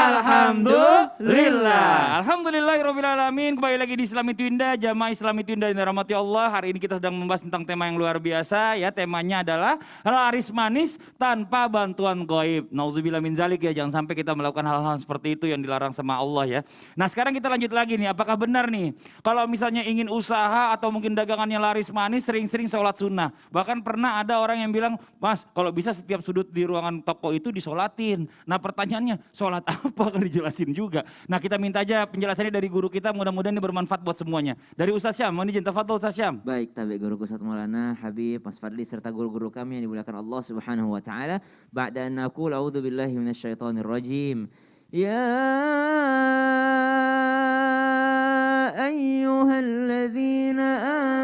Alhamdulillah. Alhamdulillahirrabbilalamin. Kembali lagi di Islam Itu Indah, jamaah Islam Itu Indah yang dirahmati Allah. Hari ini kita sedang membahas tentang tema yang luar biasa ya. Temanya adalah laris manis tanpa bantuan gaib. Nauzubillah min zalik ya. Jangan sampai kita melakukan hal-hal seperti itu yang dilarang sama Allah ya. Nah sekarang kita lanjut lagi nih. Apakah benar nih kalau misalnya ingin usaha atau mungkin dagangannya laris manis sering-sering sholat sunnah. Bahkan pernah ada orang yang bilang, Mas kalau bisa setiap sudut di ruangan toko itu disolatin. Nah pertanyaannya sholat apa kan dijelasin juga. Nah kita minta aja penjelasannya dari guru kita, mudah-mudahan ini bermanfaat buat semuanya. Dari Ustaz Syam, mohon izin tafadhol Ustaz Syam. Baik, tabi guru Ustaz Maulana Habib Mas Fadli serta guru-guru kami yang dimuliakan Allah Subhanahu wa taala. Ba'da an naqul a'udzu billahi minasyaitonir rajim. Ya ayyuhalladzina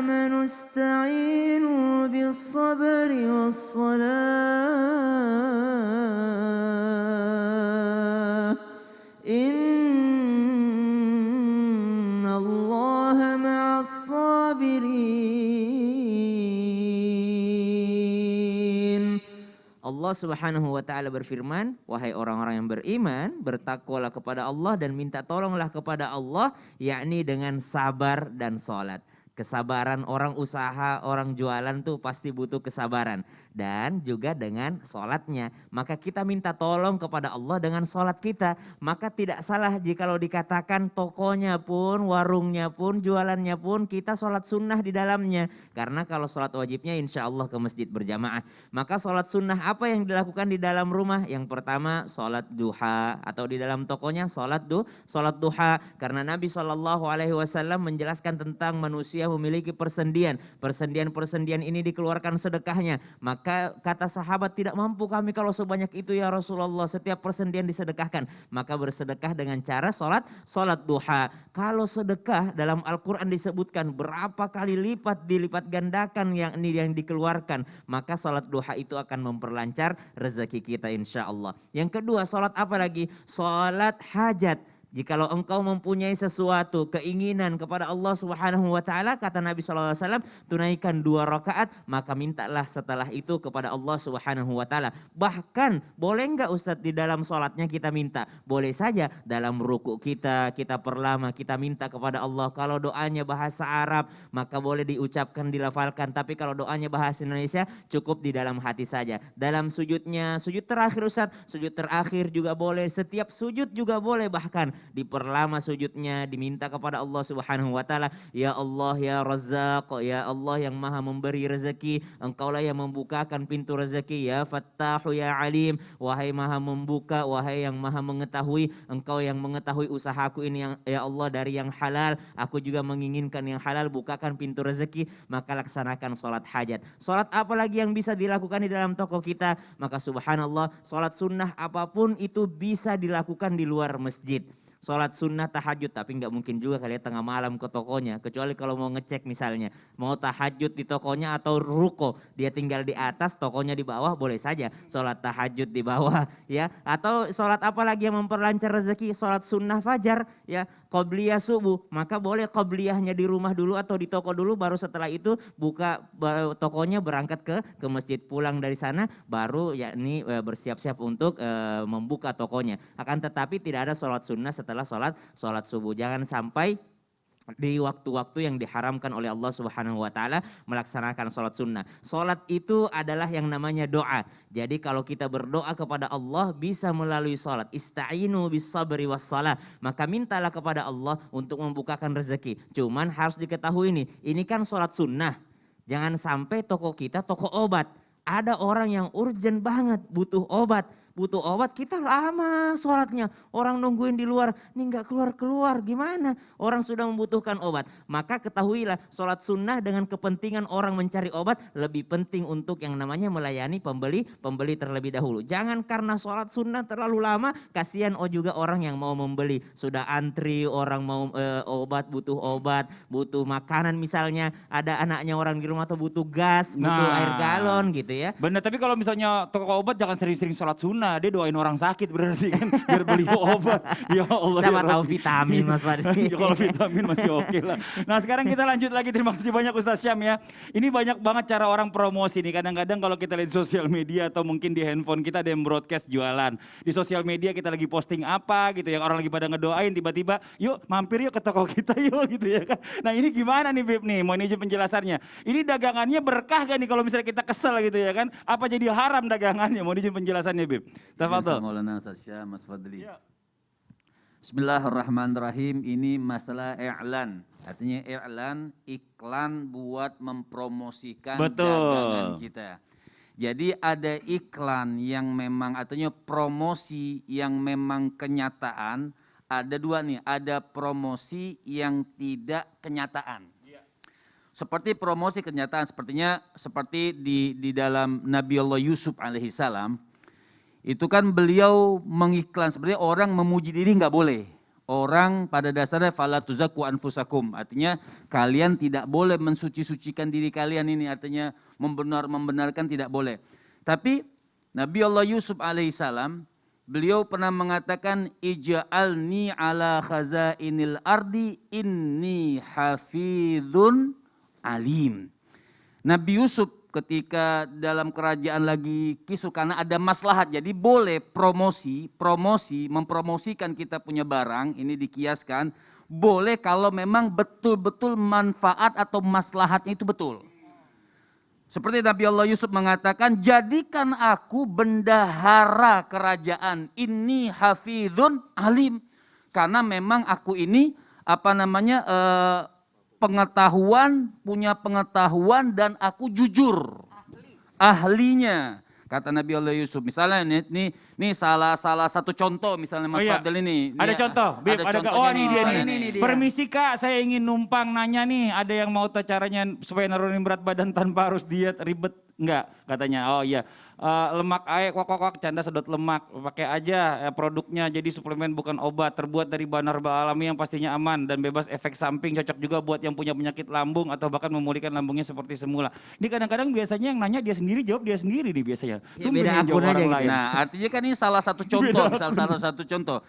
amanu ista'inu bis-sabri was-salah. Innallaha ma'as-sabirin. Allah Subhanahu wa taala berfirman, wahai orang-orang yang beriman, bertakwalah kepada Allah dan minta tolonglah kepada Allah, yakni dengan sabar dan salat. Kesabaran orang usaha, orang jualan tuh pasti butuh kesabaran. Dan juga dengan sholatnya. Maka kita minta tolong kepada Allah dengan sholat kita. Maka tidak salah jikalau dikatakan tokonya pun, warungnya pun, jualannya pun kita sholat sunnah di dalamnya. Karena kalau sholat wajibnya insya Allah ke masjid berjamaah. Maka sholat sunnah apa yang dilakukan di dalam rumah? Yang pertama sholat duha. Atau di dalam tokonya sholat duha. Karena Nabi SAW menjelaskan tentang manusia memiliki persendian. Persendian ini dikeluarkan sedekahnya. Maka kata sahabat, tidak mampu kami kalau sebanyak itu ya Rasulullah. Setiap persendian disedekahkan. Maka bersedekah dengan cara sholat duha. Kalau sedekah dalam Al-Quran disebutkan berapa kali lipat dilipat gandakan yang dikeluarkan. Maka sholat duha itu akan memperlancar rezeki kita insya Allah. Yang kedua sholat apa lagi? Sholat hajat. Jikalau engkau mempunyai sesuatu keinginan kepada Allah Subhanahu wa taala, kata Nabi SAW, tunaikan 2 rakaat, maka mintalah setelah itu kepada Allah Subhanahu wa taala. Bahkan boleh enggak Ustaz di dalam sholatnya kita minta? Boleh saja dalam ruku kita perlama kita minta kepada Allah. Kalau doanya bahasa Arab maka boleh diucapkan, dilafalkan. Tapi kalau doanya bahasa Indonesia cukup di dalam hati saja. Dalam sujudnya, sujud terakhir Ustaz, sujud terakhir juga boleh. Setiap sujud juga boleh, bahkan diperlama sujudnya, diminta kepada Allah Subhanahu wa taala, ya Allah ya Razzaq, ya Allah yang maha memberi rezeki, engkaulah yang membukakan pintu rezeki, ya Fattahu ya Alim, wahai maha membuka, wahai yang maha mengetahui, engkau yang mengetahui usahaku ini yang ya Allah dari yang halal, aku juga menginginkan yang halal, bukakan pintu rezeki. Maka laksanakan sholat hajat. Sholat apa lagi yang bisa dilakukan di dalam toko kita? Maka subhanallah, sholat sunnah apapun itu bisa dilakukan di luar masjid. Sholat sunnah tahajud, tapi nggak mungkin juga kalian tengah malam ke tokonya. Kecuali kalau mau ngecek misalnya, mau tahajud di tokonya atau ruko. Dia tinggal di atas, tokonya di bawah, boleh saja sholat tahajud di bawah. Ya. Atau sholat apa lagi yang memperlancar rezeki? Sholat sunnah fajar, ya, qobliyah subuh. Maka boleh qobliyahnya di rumah dulu atau di toko dulu, baru setelah itu buka tokonya, berangkat ke masjid. Pulang dari sana baru yakni bersiap-siap untuk membuka tokonya. Akan tetapi tidak ada sholat sunnah setelah sholat subuh. Jangan sampai di waktu-waktu yang diharamkan oleh Allah Subhanahu wa taala melaksanakan sholat sunnah. Sholat itu adalah yang namanya doa. Jadi kalau kita berdoa kepada Allah bisa melalui sholat. Ista'inu bis-sabri was-salah. Maka mintalah kepada Allah untuk membukakan rezeki. Cuman harus diketahui ini kan sholat sunnah. Jangan sampai toko kita toko obat. Ada orang yang urgent banget butuh obat kita lama sholatnya, orang nungguin di luar, nih nggak keluar gimana? Orang sudah membutuhkan obat. Maka ketahuilah sholat sunnah dengan kepentingan orang mencari obat lebih penting untuk yang namanya melayani pembeli terlebih dahulu. Jangan karena sholat sunnah terlalu lama, kasihan juga orang yang mau membeli. Sudah antri, orang mau butuh makanan misalnya, ada anaknya orang di rumah atau butuh gas, butuh air galon gitu ya. Benar, tapi kalau misalnya toko obat jangan sering-sering sholat sunnah. sunnah, dia doain orang sakit berarti kan biar beli obat. Ya Allah. Siapa ya tahu Rabbi. vitamin Mas Fadli. Ya, kalau vitamin masih oke lah. Nah sekarang kita lanjut lagi, terima kasih banyak Ustaz Syam ya. Ini banyak banget cara orang promosi nih, kadang-kadang kalau kita lihat di sosial media atau mungkin di handphone kita ada yang broadcast jualan. Di sosial media kita lagi posting apa gitu ya, orang lagi pada ngedoain tiba-tiba yuk mampir yuk ke toko kita yuk gitu ya kan. Nah ini gimana nih Beb nih, mohon izin penjelasannya. Ini dagangannya berkah gak nih kalau misalnya kita kesel gitu ya kan. Apa jadi haram dagangannya, mohon izin penjelasannya Beb. Tafadhol. Maulana Ustaz Syam, Mas Fadli. Bismillahirrahmanirrahim. Ini masalah i'lan. Artinya i'lan, iklan buat mempromosikan Betul. dagangan kita. Jadi ada iklan yang memang artinya promosi yang memang kenyataan. Ada dua nih, ada promosi yang tidak kenyataan. Seperti promosi kenyataan, seperti di dalam Nabi Allah Yusuf alaihissalam. Itu kan beliau mengiklan, sebenarnya orang memuji diri nggak boleh. Orang pada dasarnya fala tuzakku anfusakum, artinya kalian tidak boleh mensuci-sucikan diri kalian ini, artinya membenarkan tidak boleh. Tapi Nabi Allah Yusuf alaihissalam, beliau pernah mengatakan ij'alni ala khazainil ardi inni hafidhun alim. Nabi Yusuf ketika dalam kerajaan lagi kisruh karena ada maslahat, jadi boleh promosi mempromosikan kita punya barang, ini dikiaskan boleh kalau memang betul-betul manfaat atau maslahatnya itu betul. Seperti Nabi Allah Yusuf mengatakan, jadikan aku bendahara kerajaan, ini hafidhun alim, karena memang aku ini punya pengetahuan dan aku jujur. Ahlinya. Kata Nabi Allah Yusuf. Misalnya ini salah satu contoh misalnya Mas Fadil ini. Ada contoh. Bib, ada contohnya ini dia nih. nih. Permisi Kak, saya ingin numpang nanya nih. Ada yang mau tahu caranya supaya nurunin berat badan tanpa harus diet ribet? Enggak katanya. Oh iya. Lemak air kok canda sedot lemak, pakai aja produknya, jadi suplemen bukan obat, terbuat dari bahan herbal alami yang pastinya aman dan bebas efek samping, cocok juga buat yang punya penyakit lambung atau bahkan memulihkan lambungnya seperti semula. Ini kadang-kadang biasanya yang nanya dia sendiri, jawab dia sendiri nih biasanya. Ya, beda akun aja gitu. Nah artinya kan ini salah satu contoh, salah satu contoh.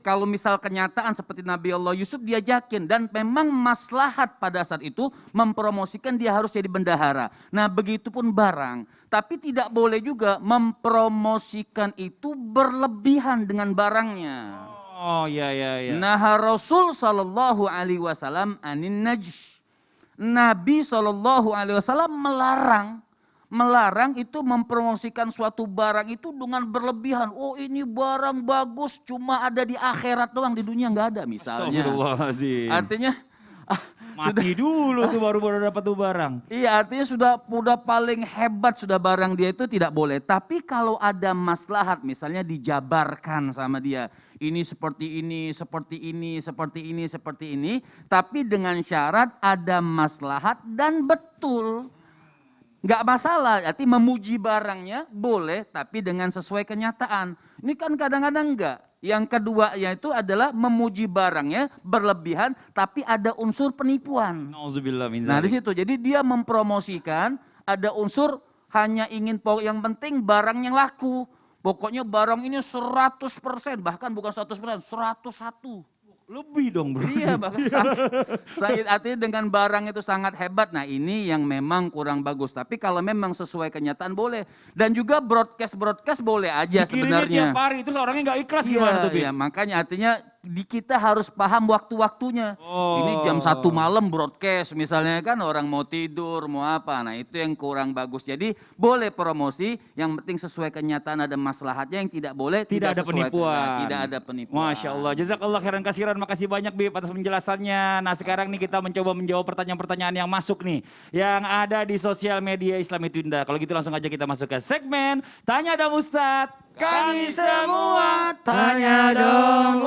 Kalau misal kenyataan seperti Nabi Allah Yusuf diajakin dan memang maslahat pada saat itu mempromosikan dia harus jadi bendahara. Nah begitupun barang. Tapi tidak boleh juga mempromosikan itu berlebihan dengan barangnya. Oh iya. Nah Rasul sallallahu alaihi wasallam anin najsh. Nabi sallallahu alaihi wasallam melarang itu mempromosikan suatu barang itu dengan berlebihan. Oh ini barang bagus cuma ada di akhirat doang, di dunia nggak ada misalnya. Astagfirullahaladzim. Artinya mati dulu tuh baru dapat tuh barang. Iya artinya sudah paling hebat sudah barang dia itu tidak boleh. Tapi kalau ada maslahat misalnya dijabarkan sama dia. Ini seperti ini, seperti ini, seperti ini, seperti ini. Tapi dengan syarat ada maslahat dan betul. Nggak masalah, arti memuji barangnya boleh tapi dengan sesuai kenyataan. Ini kan kadang-kadang enggak. Yang kedua yaitu adalah memuji barangnya berlebihan tapi ada unsur penipuan. Nah di situ jadi dia mempromosikan ada unsur hanya ingin yang penting barang yang laku. Pokoknya barang ini 100%, bahkan bukan 100%, 101. Lebih dong bro. Iya bahkan artinya dengan barang itu sangat hebat. Nah ini yang memang kurang bagus. Tapi kalau memang sesuai kenyataan boleh. Dan juga broadcast boleh aja sebenarnya. Tiap hari itu orangnya nggak ikhlas gimana tuh? Iya makanya artinya kita harus paham waktu-waktunya. Oh. Ini jam 1 malam broadcast misalnya kan orang mau tidur mau apa. Nah itu yang kurang bagus. Jadi boleh promosi yang penting sesuai kenyataan ada maslahatnya, yang tidak boleh tidak ada penipuan. Tidak ada penipuan. Masya Allah. Jazakallah khairan kasiran. Makasih banyak Bib atas penjelasannya. Nah sekarang nih kita mencoba menjawab pertanyaan-pertanyaan yang masuk nih. Yang ada di sosial media Islami Tunda. Kalau gitu langsung aja kita masuk ke segmen Tanya Dong Ustadz. Kami semua tanya dong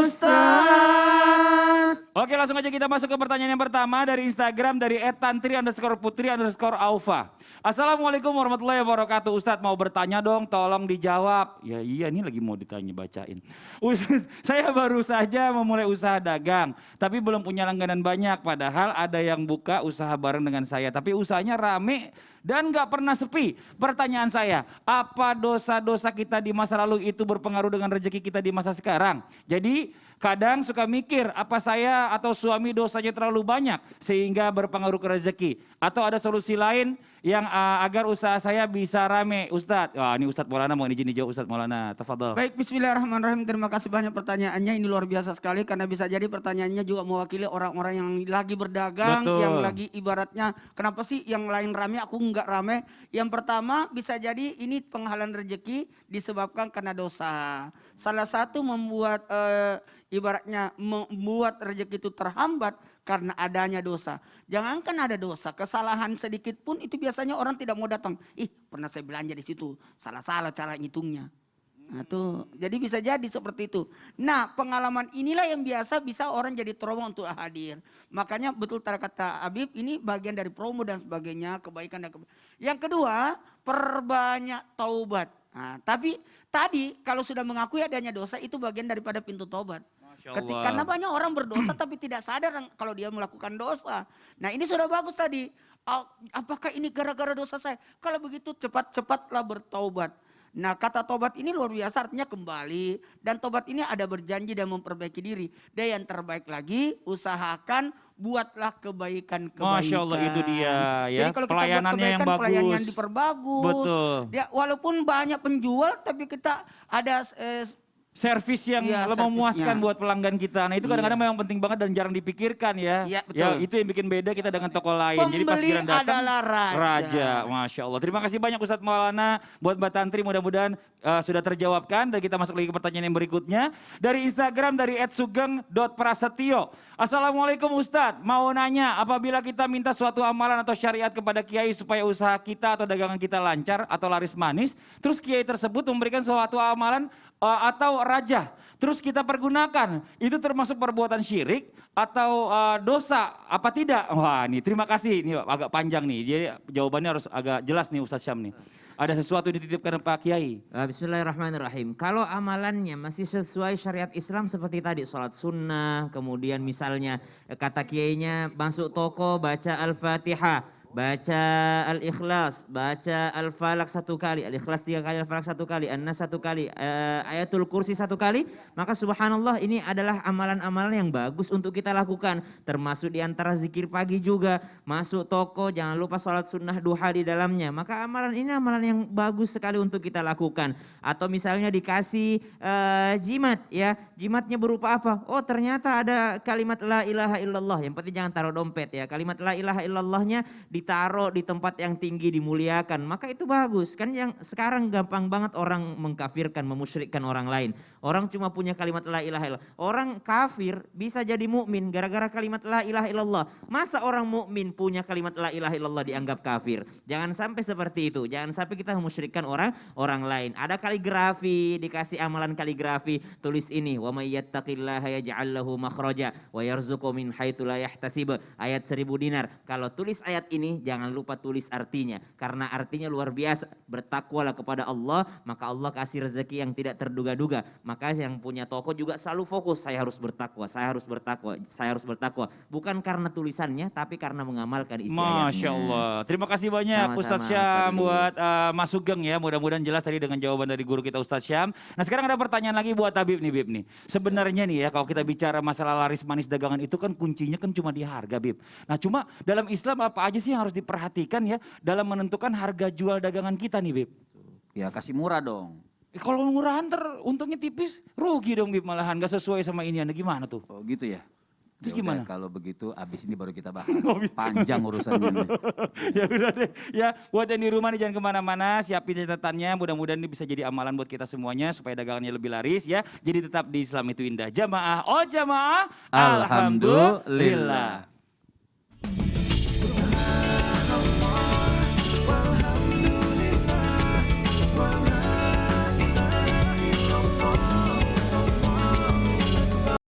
Ustaz. Oke, langsung aja kita masuk ke pertanyaan yang pertama dari Instagram dari @tantri_putri_aufa. Assalamualaikum warahmatullahi wabarakatuh. Ustadz mau bertanya dong, tolong dijawab. Ya iya, ini lagi mau ditanya, bacain. Saya baru saja memulai usaha dagang, tapi belum punya langganan banyak. Padahal ada yang buka usaha bareng dengan saya, tapi usahanya rame dan gak pernah sepi. Pertanyaan saya, apa dosa-dosa kita di masa lalu itu berpengaruh dengan rezeki kita di masa sekarang? Jadi kadang suka mikir, apa saya atau suami dosanya terlalu banyak sehingga berpengaruh ke rezeki? Atau ada solusi lain yang agar usaha saya bisa rame, Ustadz? Wah, ini Ustadz Maulana mau izin dijawab, Ustadz Maulana. Tafadhol. Baik, bismillahirrahmanirrahim. Terima kasih banyak pertanyaannya. Ini luar biasa sekali karena bisa jadi pertanyaannya juga mewakili orang-orang yang lagi berdagang, Betul. yang lagi ibaratnya kenapa sih yang lain rame aku nggak rame? Yang pertama bisa jadi ini penghalang rezeki disebabkan karena dosa. Salah satu membuat ibaratnya membuat rezeki itu terhambat karena adanya dosa. Jangankan ada dosa, kesalahan sedikit pun itu biasanya orang tidak mau datang. Ih, pernah saya belanja di situ, salah-salah cara ngitungnya. Nah, tuh, jadi bisa jadi seperti itu. Nah, pengalaman inilah yang biasa bisa orang jadi trauma untuk hadir. Makanya betul kata Habib, ini bagian dari promo dan sebagainya, kebaikan dan Yang kedua, perbanyak taubat. Nah, tapi tadi kalau sudah mengakui adanya dosa itu bagian daripada pintu taubat. Karena banyak orang berdosa tapi tidak sadar kalau dia melakukan dosa. Nah, ini sudah bagus tadi. Apakah ini gara-gara dosa saya? Kalau begitu cepat-cepatlah bertaubat. Nah, kata tobat ini luar biasa, artinya kembali. Dan tobat ini ada berjanji dan memperbaiki diri. Dan yang terbaik lagi, usahakan buatlah kebaikan-kebaikan. Masya Allah, itu dia ya. Jadi kalau kita buat kebaikan, pelayanan diperbagus. Betul. Ya, walaupun banyak penjual, tapi kita ada servis yang memuaskan buat pelanggan kita. Nah itu kadang-kadang memang penting banget dan jarang dipikirkan ya. Iya, betul. Ya itu yang bikin beda kita dengan toko lain. Jadi pas Pembeli giliran datang, adalah raja. Masya Allah. Terima kasih banyak Ustadz Maulana. Buat Mbak Tantri mudah-mudahan sudah terjawabkan. Dan kita masuk lagi ke pertanyaan yang berikutnya. Dari Instagram dari @sugeng.prasetyo. Assalamualaikum Ustadz. Mau nanya, apabila kita minta suatu amalan atau syariat kepada kiai supaya usaha kita atau dagangan kita lancar atau laris manis. Terus kiai tersebut memberikan suatu amalan atau raja, terus kita pergunakan, itu termasuk perbuatan syirik atau dosa apa tidak? Wah nih terima kasih, ini agak panjang nih, jadi jawabannya harus agak jelas nih Ustadz Syam nih. Ada sesuatu yang dititipkan Pak Kiai. Bismillahirrahmanirrahim. Kalau amalannya masih sesuai syariat Islam seperti tadi, sholat sunnah, kemudian misalnya kata kiainya masuk toko baca Al-Fatihah, baca Al-Ikhlas, baca Al-Falaq 1 kali, Al-Ikhlas 3 kali, Al-Falaq 1 kali, An-Nas 1 kali, Ayatul Kursi 1 kali, maka subhanallah ini adalah amalan-amalan yang bagus untuk kita lakukan. Termasuk di antara zikir pagi juga, masuk toko jangan lupa sholat sunnah duha di dalamnya. Maka amalan ini amalan yang bagus sekali untuk kita lakukan. Atau misalnya dikasih jimat ya, jimatnya berupa apa? Oh ternyata ada kalimat la ilaha illallah, yang penting jangan taruh dompet ya. Kalimat la ilaha illallahnya ditaruh di tempat yang tinggi, dimuliakan, maka itu bagus. Kan yang sekarang gampang banget orang mengkafirkan, memusyrikkan orang lain. Orang cuma punya kalimat la ilaha illallah. Orang kafir bisa jadi mukmin gara-gara kalimat la ilaha illallah. Masa orang mukmin punya kalimat la ilaha illallah dianggap kafir? Jangan sampai seperti itu. Jangan sampai kita memusyrikkan orang lain. Ada kaligrafi, dikasih amalan kaligrafi, tulis ini, wa may yattaqillaha yaj'al lahu makhraja wa yarzuqhu min haitsu la yahtasib. Ayat 1000 dinar. Kalau tulis ayat ini jangan lupa tulis artinya, karena artinya luar biasa. Bertakwalah kepada Allah, maka Allah kasih rezeki yang tidak terduga-duga. Maka yang punya toko juga selalu fokus, saya harus bertakwa, saya harus bertakwa, saya harus bertakwa. Bukan karena tulisannya, tapi karena mengamalkan isi ayatnya. Masya Allah. Terima kasih banyak Ustadz Syam buat Mas Sugeng ya. Mudah-mudahan jelas tadi dengan jawaban dari guru kita Ustadz Syam. Nah sekarang ada pertanyaan lagi buat Habib nih Bib nih. Sebenarnya nih ya kalau kita bicara masalah laris manis dagangan itu kan kuncinya kan cuma di harga Bib. Nah cuma dalam Islam apa aja sih yang harus diperhatikan ya dalam menentukan harga jual dagangan kita nih Bib? Ya kasih murah dong. Kalau murahan untungnya tipis, rugi dong Bib malahan, gak sesuai sama ini. Anda gimana tuh? Oh gitu ya. Terus Ya udah, gimana? kalau begitu abis ini baru kita bahas. Panjang urusannya nih. Ya udah deh, ya buat yang di rumah nih jangan kemana-mana, siapin catatannya, mudah-mudahan ini bisa jadi amalan buat kita semuanya supaya dagangannya lebih laris ya. Jadi tetap di Islam itu indah. Jamaah, oh jamaah, Alhamdulillah.